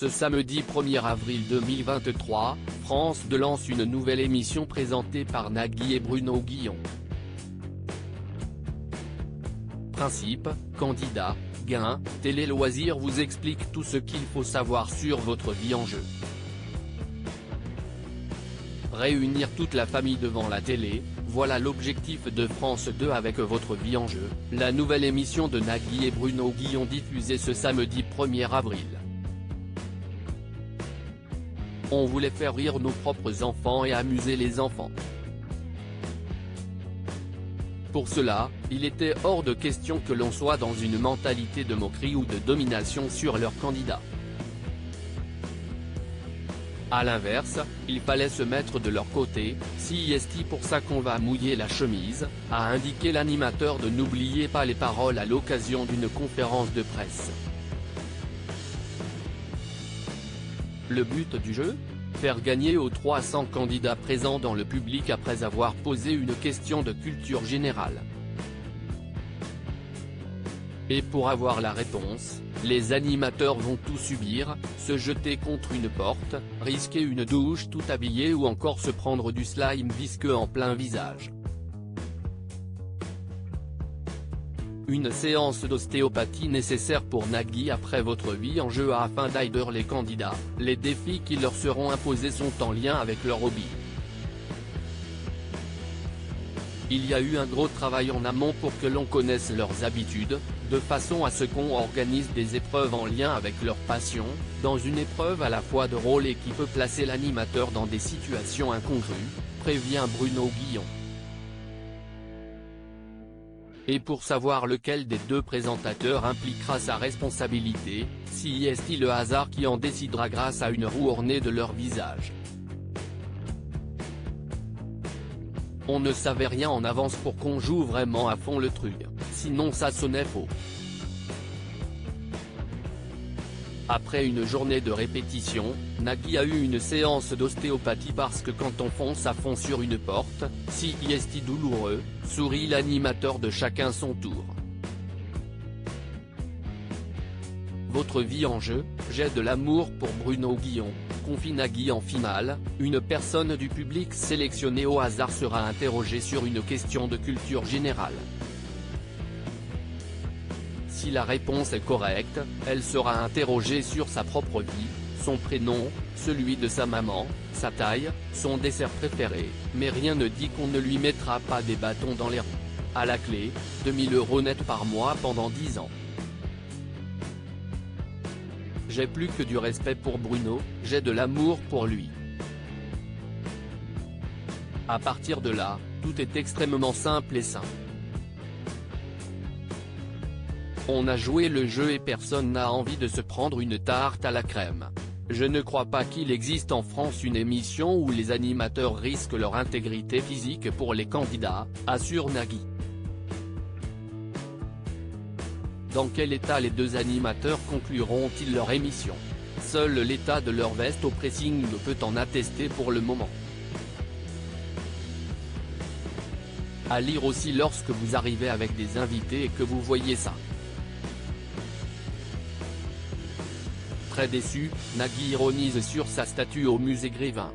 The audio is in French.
Ce samedi 1er avril 2023, France 2 lance une nouvelle émission présentée par Nagui et Bruno Guillon. Principe, candidats, gains, télé-loisirs vous explique tout ce qu'il faut savoir sur votre vie en jeu. Réunir toute la famille devant la télé, voilà l'objectif de France 2 avec Votre vie en jeu, la nouvelle émission de Nagui et Bruno Guillon diffusée ce samedi 1er avril. On voulait faire rire nos propres enfants et amuser les enfants. Pour cela, il était hors de question que l'on soit dans une mentalité de moquerie ou de domination sur leurs candidats. A l'inverse, il fallait se mettre de leur côté, si est pour ça qu'on va mouiller la chemise, a indiqué l'animateur de N'oubliez pas les paroles à l'occasion d'une conférence de presse. Le but du jeu ? Faire gagner aux 300 candidats présents dans le public après avoir posé une question de culture générale. Et pour avoir la réponse, les animateurs vont tout subir, se jeter contre une porte, risquer une douche tout habillé ou encore se prendre du slime visqueux en plein visage. Une séance d'ostéopathie nécessaire pour Nagui après Votre vie en jeu afin d'aider les candidats, les défis qui leur seront imposés sont en lien avec leur hobby. Il y a eu un gros travail en amont pour que l'on connaisse leurs habitudes, de façon à ce qu'on organise des épreuves en lien avec leur passion, dans une épreuve à la fois de rôle et qui peut placer l'animateur dans des situations incongrues, prévient Bruno Guillon. Et pour savoir lequel des deux présentateurs impliquera sa responsabilité, si est-il le hasard qui en décidera grâce à une roue ornée de leur visage. On ne savait rien en avance pour qu'on joue vraiment à fond le truc, sinon ça sonnait faux. Après une journée de répétition, Nagui a eu une séance d'ostéopathie parce que quand on fonce à fond sur une porte, si est douloureux, sourit l'animateur de Chacun son tour. Votre vie en jeu, j'ai de l'amour pour Bruno Guillon, confie Nagui en finale, une personne du public sélectionnée au hasard sera interrogée sur une question de culture générale. Si la réponse est correcte, elle sera interrogée sur sa propre vie, son prénom, celui de sa maman, sa taille, son dessert préféré, mais rien ne dit qu'on ne lui mettra pas des bâtons dans les roues. À la clé, 2 000 € net par mois pendant 10 ans. J'ai plus que du respect pour Bruno, j'ai de l'amour pour lui. À partir de là, tout est extrêmement simple et sain. On a joué le jeu et personne n'a envie de se prendre une tarte à la crème. Je ne crois pas qu'il existe en France une émission où les animateurs risquent leur intégrité physique pour les candidats, assure Nagui. Dans quel état les deux animateurs concluront-ils leur émission? Seul l'état de leur veste au pressing ne peut en attester pour le moment. À lire aussi lorsque vous arrivez avec des invités et que vous voyez ça. Très déçu, Nagui ironise sur sa statue au musée Grévin.